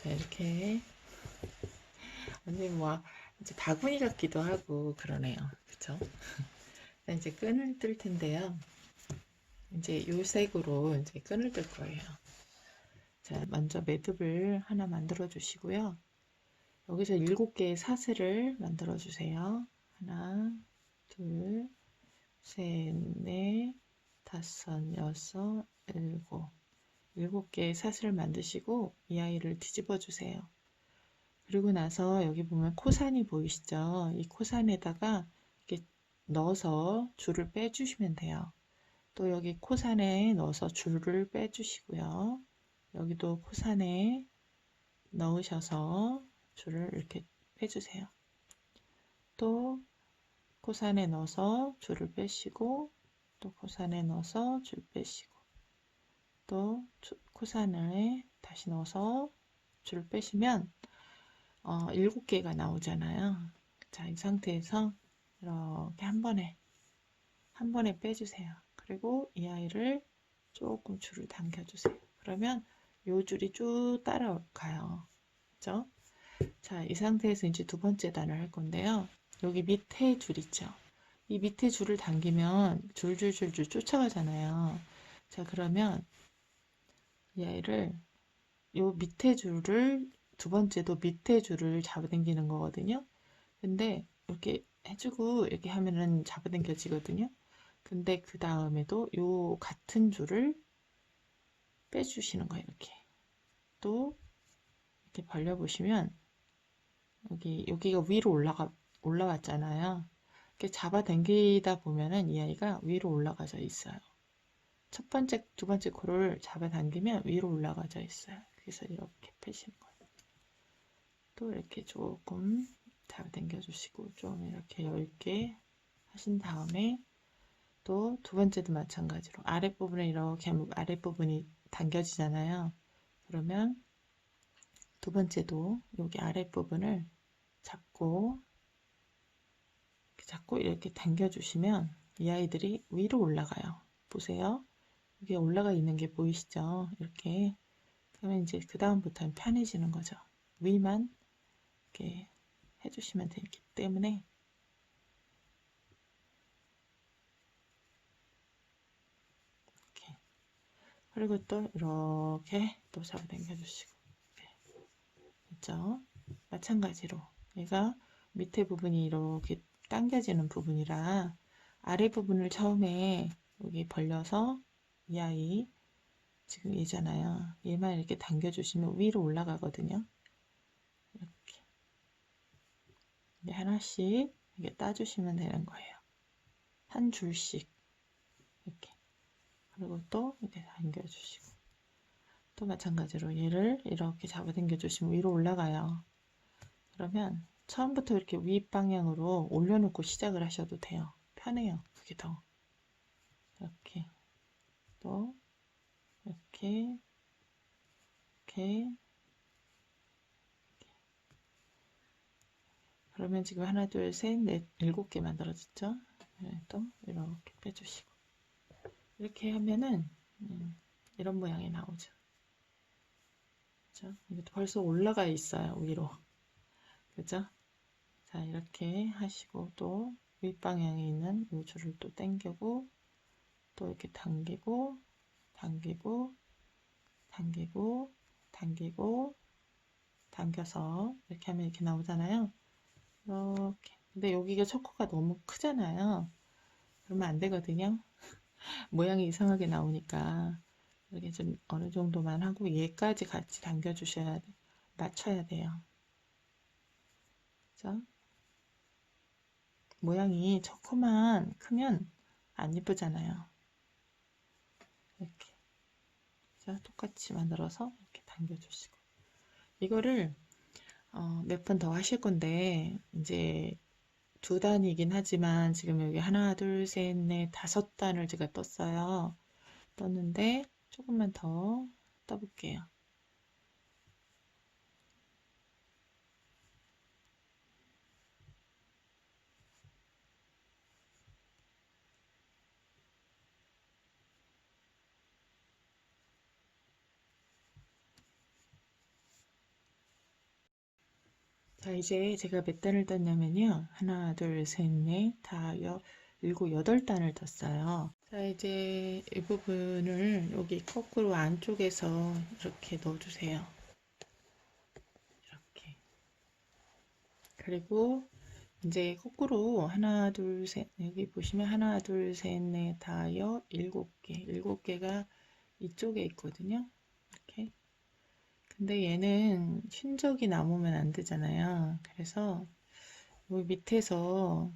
자, 이렇게 완전 뭐 이제 바구니 같기도 하고 그러네요. 그쵸? 이제 끈을 뜰 텐데요. 이제 요 색으로 이제 끈을 뜰 거예요. 자, 먼저 매듭을 하나 만들어 주시고요. 여기서 7개의 사슬을 만들어 주세요. 하나, 둘, 셋, 넷, 다섯, 여섯, 일곱. 7개의 사슬을 만드시고 이 아이를 뒤집어 주세요. 그리고 나서 여기 보면 코산이 보이시죠? 이 코산에다가 이렇게 넣어서 줄을 빼주시면 돼요. 또 여기 코산에 넣어서 줄을 빼주시고요. 여기도 코산에 넣으셔서 줄을 이렇게 빼주세요. 또 코산에 넣어서 줄을 빼시고 또 코산에 넣어서 줄 빼시고 또 코산에 다시 넣어서 줄을 빼시면 7개가 나오잖아요. 자, 이 상태에서 이렇게 한 번에 빼주세요. 그리고 이 아이를 조금 줄을 당겨주세요. 그러면 요 줄이 쭉 따라가요. 그죠? 자, 이 상태에서 이제 두 번째 단을 할 건데요. 여기 밑에 줄 있죠? 이 밑에 줄을 당기면 줄줄줄줄 쫓아가잖아요. 자, 그러면 이 아이를 요 밑에 줄을 두 번째도 밑에 줄을 잡아당기는 거거든요. 근데 이렇게 해주고 이렇게 하면은 잡아당겨지거든요. 근데 그 다음에도 요 같은 줄을 빼주시는 거예요. 이렇게 또 이렇게 벌려보시면 여기가 위로 올라왔잖아요. 이렇게 잡아당기다 보면은 이 아이가 위로 올라가져 있어요. 첫 번째, 두 번째 코를 잡아당기면 위로 올라가져 있어요. 그래서 이렇게 펴시는 거예요. 또 이렇게 조금 잡아당겨 주시고 좀 이렇게 넓게 하신 다음에 또 두 번째도 마찬가지로 아랫부분에 이렇게 하면 아랫부분이 당겨지잖아요. 그러면 두 번째도 여기 아랫부분을 잡고 이렇게 당겨주시면 이 아이들이 위로 올라가요. 보세요. 여기 올라가 있는 게 보이시죠? 이렇게. 그러면 이제 그 다음부터는 편해지는 거죠. 위만 이렇게 해주시면 되기 때문에 이렇게. 그리고 또 이렇게 또 잡아당겨 주시고 됐죠? 마찬가지로 얘가 밑에 부분이 이렇게 당겨지는 부분이라 아래 부분을 처음에 여기 벌려서 이 아이 지금 얘잖아요. 얘만 이렇게 당겨주시면 위로 올라가거든요. 이렇게 하나씩 이렇게 따주시면 되는 거예요. 한 줄씩 이렇게. 그리고 또 이렇게 당겨주시고 또 마찬가지로 얘를 이렇게 잡아당겨 주시면 위로 올라가요. 그러면 처음부터 이렇게 윗 방향으로 올려놓고 시작을 하셔도 돼요. 편해요. 그게 더. 이렇게 또 이렇게 이렇게 그러면 지금 하나 둘셋넷 일곱 개 만들어졌죠? 네, 또 이렇게 빼주시고 이렇게 하면은 이런 모양이 나오죠. 그죠? 이것도 벌써 올라가 있어요. 위로. 그죠? 자 이렇게 하시고 또 윗방향에 있는 이 줄을 또 당기고 또 이렇게 당기고 당기고 당기고 당기고 당겨서 이렇게 하면 이렇게 나오잖아요. 이렇게. 근데 여기가 초코가 너무 크잖아요. 그러면 안 되거든요. 모양이 이상하게 나오니까 이렇게 좀 어느 정도만 하고 얘까지 같이 당겨 주셔야 돼. 맞춰야 돼요. 그죠? 모양이 초코만 크면 안 예쁘잖아요. 이렇게. 자, 똑같이 만들어서 이렇게 당겨 주시고 이거를 몇 번 더 하실 건데 이제 두 단이긴 하지만 지금 여기 하나 둘셋넷 다섯 단을 제가 떴어요. 떴는데 조금만 더 떠볼게요. 자, 이제 제가 몇 단을 떴냐면요. 하나, 둘, 셋, 넷, 다, 일곱, 여덟 단을 떴어요. 자, 이제 이 부분을 여기 거꾸로 안쪽에서 이렇게 넣어주세요. 이렇게. 그리고 이제 거꾸로 하나, 둘, 셋, 여기 보시면 하나, 둘, 셋, 넷, 다, 일곱 개. 일곱 개가 이쪽에 있거든요. 이렇게. 근데 얘는 흰적이 남으면 안 되잖아요. 그래서 여기 밑에서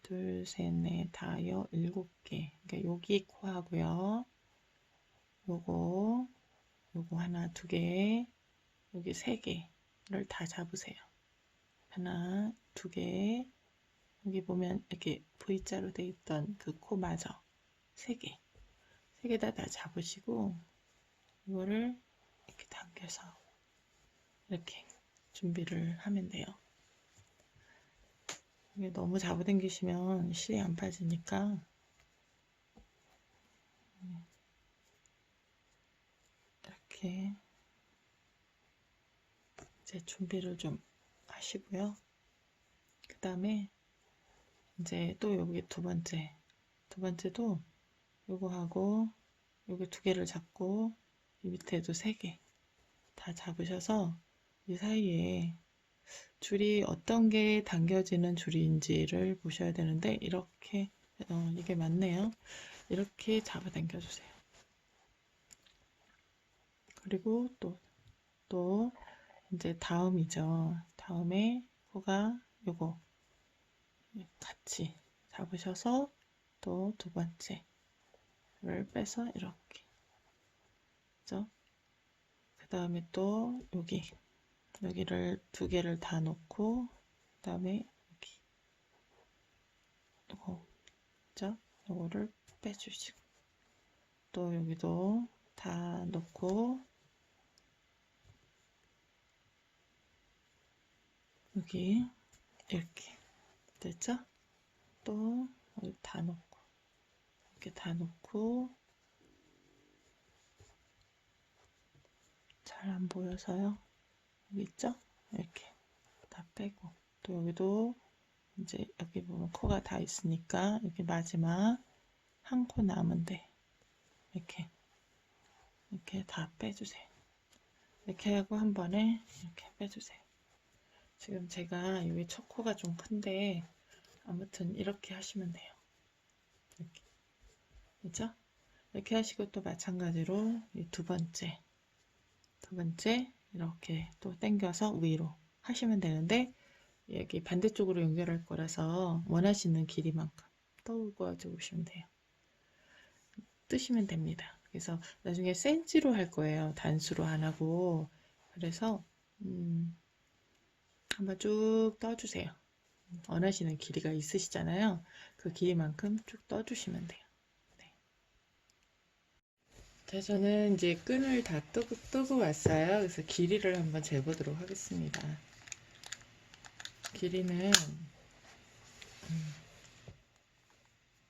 둘, 셋, 넷, 다, 일곱 개. 그러니까 여기 코 하고요. 요거, 요거 하나, 두 개, 여기 세 개를 다 잡으세요. 하나, 두 개, 여기 보면 이렇게 V자로 돼 있던 그 코 마저 세 개, 세 개 다 잡으시고 이거를 이렇게 당겨서 이렇게 준비를 하면 돼요. 이게 너무 잡아당기시면 실이 안 빠지니까 이렇게 이제 준비를 좀 하시고요. 그 다음에 이제 또 여기 두 번째도 요거 하고 여기 두 개를 잡고 이 밑에도 세 개 다 잡으셔서 이 사이에 줄이 어떤 게 당겨지는 줄인지를 보셔야 되는데 이렇게 이게 맞네요. 이렇게 잡아 당겨 주세요. 그리고 또 이제 다음이죠. 다음에 코가 요거 같이 잡으셔서 또 두 번째 를 빼서 이렇게. 그죠? 그 다음에 또 여기를 두 개를 다 놓고, 그 다음에 여기 이거, 그죠? 이거를 빼주시고, 또 여기도 다 놓고, 여기 이렇게 됐죠? 또 여기 다 놓고, 이렇게 다 놓고, 잘 안 보여서요. 여기 있죠? 이렇게 다 빼고, 또 여기도 이제 여기 보면 코가 다 있으니까 여기 마지막 한 코 남은데 이렇게 다 빼주세요. 이렇게 하고 한 번에 이렇게 빼주세요. 지금 제가 여기 첫 코가 좀 큰데 아무튼 이렇게 하시면 돼요. 이렇게. 그죠? 이렇게 하시고 또 마찬가지로 이 두 번째 이렇게 또 당겨서 위로 하시면 되는데, 여기 반대쪽으로 연결할 거라서 원하시는 길이만큼 떠고 주시면 돼요. 뜨시면 됩니다. 그래서 나중에 센치로 할 거예요. 단수로 안 하고. 그래서 한번 쭉 떠주세요. 원하시는 길이가 있으시잖아요. 그 길이만큼 쭉 떠주시면 돼요. 네. 자, 저는 이제 끈을 다 뜨고 왔어요. 그래서 길이를 한번 재보도록 하겠습니다. 길이는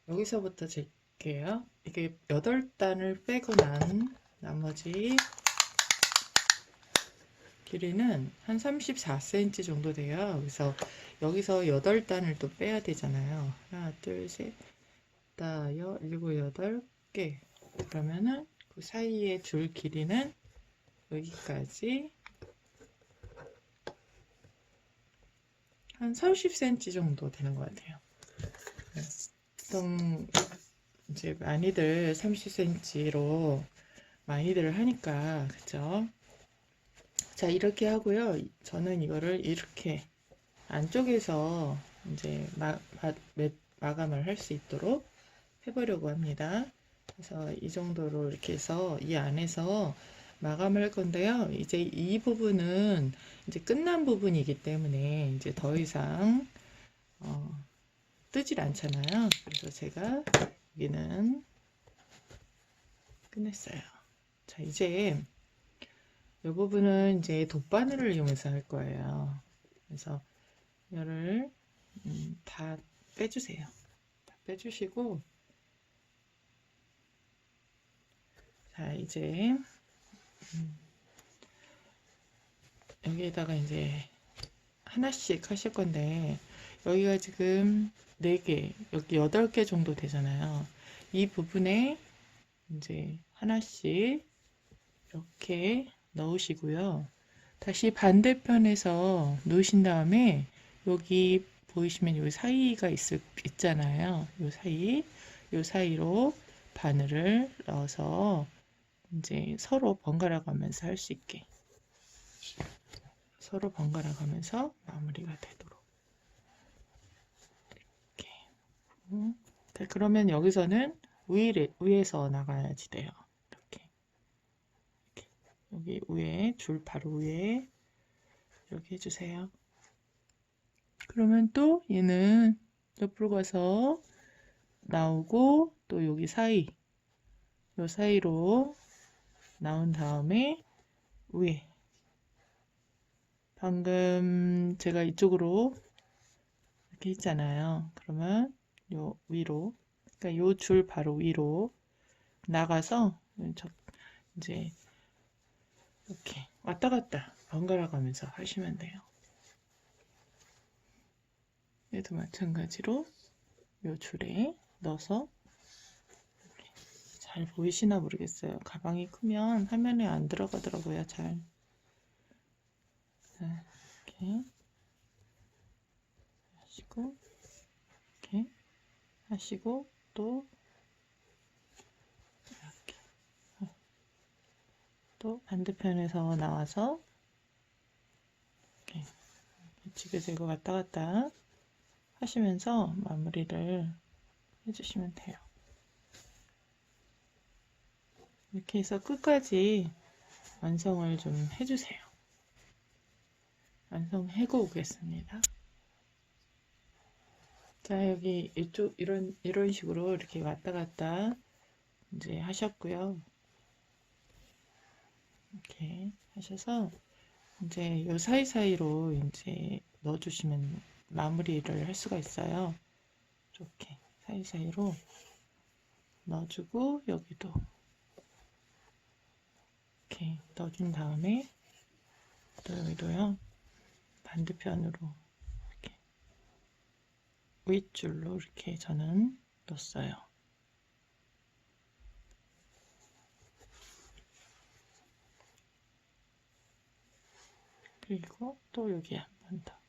여기서부터 잴게요. 이게 8단을 빼고 난 나머지 길이는 한 34cm 정도 돼요. 그래서 여기서 8단을 또 빼야 되잖아요. 하나, 둘, 셋, 다, 여, 일곱, 8개. 그러면은 그 사이의 줄 길이는 여기까지 한 30cm 정도 되는 것 같아요. 보통 이제 많이들 30cm로 많이들 하니까, 그죠? 자, 이렇게 하고요. 저는 이거를 이렇게 안쪽에서 이제 마감을 할 수 있도록 해보려고 합니다. 그래서 이 정도로 이렇게 해서 이 안에서 마감을 할 건데요. 이제 이 부분은 이제 끝난 부분이기 때문에 이제 더 이상 뜨질 않잖아요. 그래서 제가 여기는 끝냈어요. 자, 이제 이 부분은 이제 돗바늘을 이용해서 할 거예요. 그래서 이거를 다 빼주세요. 다 빼주시고, 자, 이제 여기에다가 이제 하나씩 하실 건데, 여기가 지금 4개, 여기 8개 정도 되잖아요. 이 부분에 이제 하나씩 이렇게 넣으시고요. 다시 반대편에서 놓으신 다음에 여기 보이시면 요 사이가 있잖아요. 요 사이로 바늘을 넣어서 이제 서로 번갈아 가면서 할 수 있게, 서로 번갈아 가면서 마무리가 되도록 이렇게. 자, 그러면 여기서는 위에서 나가야지 돼요. 이렇게 여기 위에 줄 바로 위에 이렇게 해주세요. 그러면 또 얘는 옆으로 가서 나오고, 또 여기 요 사이로 나온 다음에 위에, 방금 제가 이쪽으로 이렇게 했잖아요. 그러면 요 위로, 그러니까 요 줄 바로 위로 나가서 이제 이렇게 왔다 갔다 번갈아 가면서 하시면 돼요. 얘도 마찬가지로 요 줄에 넣어서, 잘 보이시나 모르겠어요. 가방이 크면 화면에 안 들어가더라고요. 잘. 자, 이렇게 하시고, 이렇게 하시고, 또 이렇게 또 반대편에서 나와서 이렇게 지그재그 왔다 갔다 하시면서 마무리를 해주시면 돼요. 이렇게 해서 끝까지 완성을 좀 해주세요. 완성하고 오겠습니다. 자, 여기 이쪽 이런 식으로 이렇게 왔다 갔다 이제 하셨고요. 이렇게 하셔서 이제 요 사이사이로 이제 넣어주시면 마무리를 할 수가 있어요. 이렇게 사이사이로 넣어주고 여기도 이렇게 넣어준 다음에 또 여기도요. 반대편으로 이렇게 윗줄로 이렇게 저는 넣었어요. 그리고 또 여기 한 번 더.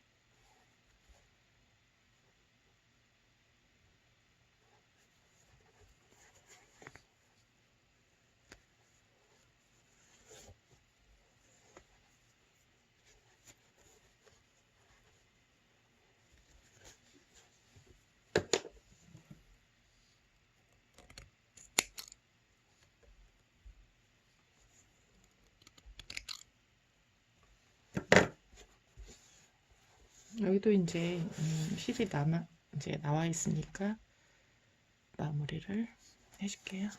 여기도 이제 실이 이제 나와 있으니까 마무리를 해줄게요.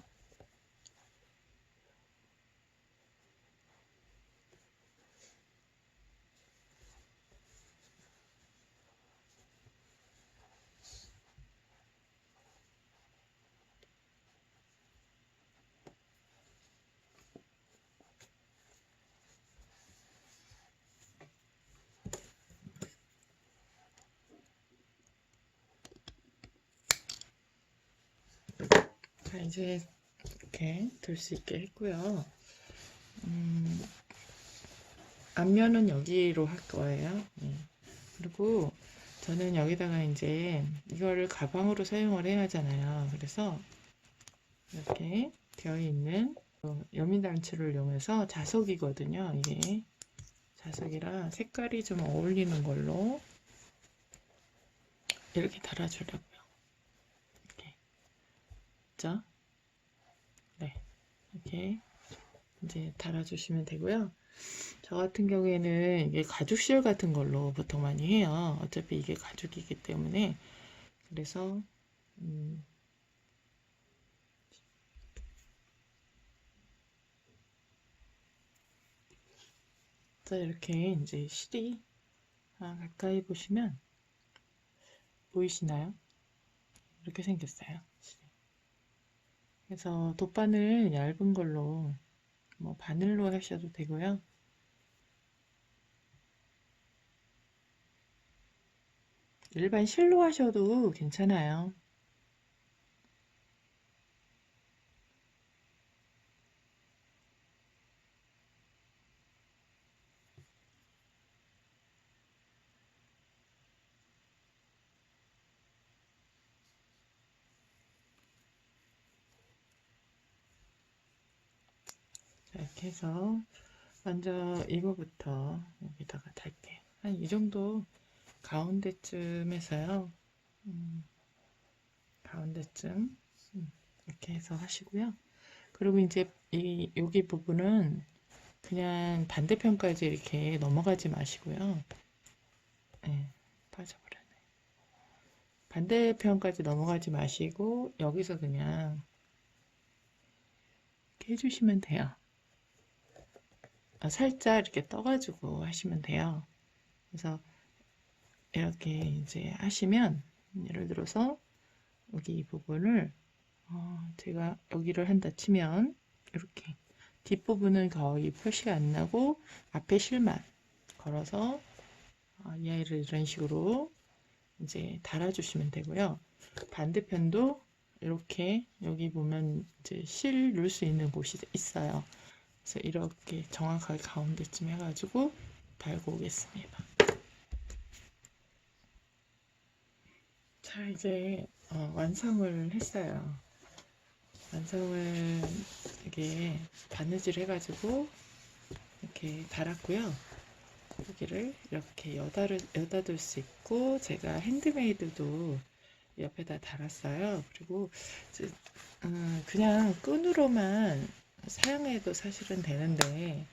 자, 이제 이렇게 들 수 있게 했고요. 앞면은 여기로 할 거예요. 그리고 저는 여기다가 이제 이거를 가방으로 사용을 해야 하잖아요. 그래서 이렇게 되어 있는 여민단추를 이용해서 자석이거든요. 이게 자석이라 색깔이 좀 어울리는 걸로 이렇게 달아주려고요. 이렇게 있죠? 네, 이렇게 이제 달아주시면 되고요. 저 같은 경우에는 이게 가죽실 같은 걸로 보통 많이 해요. 어차피 이게 가죽이기 때문에. 그래서 자, 이렇게 이제 실이 가까이 보시면 보이시나요? 이렇게 생겼어요. 실이. 그래서 돗바늘 얇은 걸로 뭐 바늘로 하셔도 되고요. 일반 실로 하셔도 괜찮아요. 자, 이렇게 해서 먼저 이거부터 여기다가 달게요. 한 이 정도 가운데쯤에서요. 가운데쯤 이렇게 해서 하시고요. 그리고 이제 여기 부분은 그냥 반대편까지 이렇게 넘어가지 마시고요. 네, 빠져버렸네. 반대편까지 넘어가지 마시고 여기서 그냥 이렇게 해주시면 돼요. 살짝 이렇게 떠가지고 하시면 돼요. 그래서 이렇게 이제 하시면 예를 들어서 여기 이 부분을 제가 여기를 한다 치면 이렇게 뒷부분은 거의 표시가 안 나고 앞에 실만 걸어서 이 아이를 이런 식으로 이제 달아주시면 되고요. 반대편도 이렇게 여기 보면 이제 실 넣을 수 있는 곳이 있어요. 그래서 이렇게 정확하게 가운데쯤 해가지고 달고 오겠습니다. 자, 이제 완성을 했어요. 완성을 이게 바느질 해가지고 이렇게 달았고요. 여기를 이렇게 여닫을 수 있고 제가 핸드메이드도 옆에다 달았어요. 그리고 그냥 끈으로만 사용해도 사실은 되는데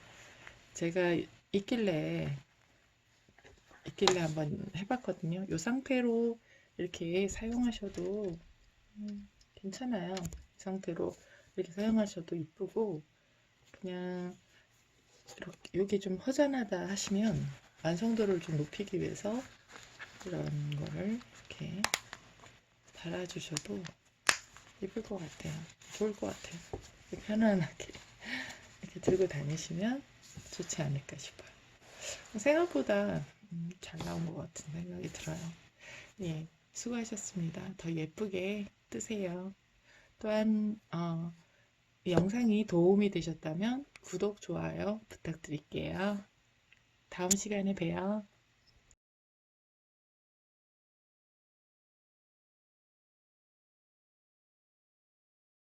제가 있길래 한번 해봤거든요. 이 상태로 이렇게 사용하셔도 괜찮아요. 이 상태로 이렇게 사용하셔도 이쁘고, 그냥 이렇게 요게 좀 허전하다 하시면 완성도를 좀 높이기 위해서 이런 거를 이렇게 달아주셔도 이쁠 것 같아요. 좋을 것 같아요. 편안하게 이렇게 들고 다니시면 좋지 않을까 싶어요. 생각보다 잘 나온 것 같은 생각이 들어요. 예, 수고하셨습니다. 더 예쁘게 뜨세요. 또한 이 영상이 도움이 되셨다면 구독, 좋아요 부탁드릴게요. 다음 시간에 봬요.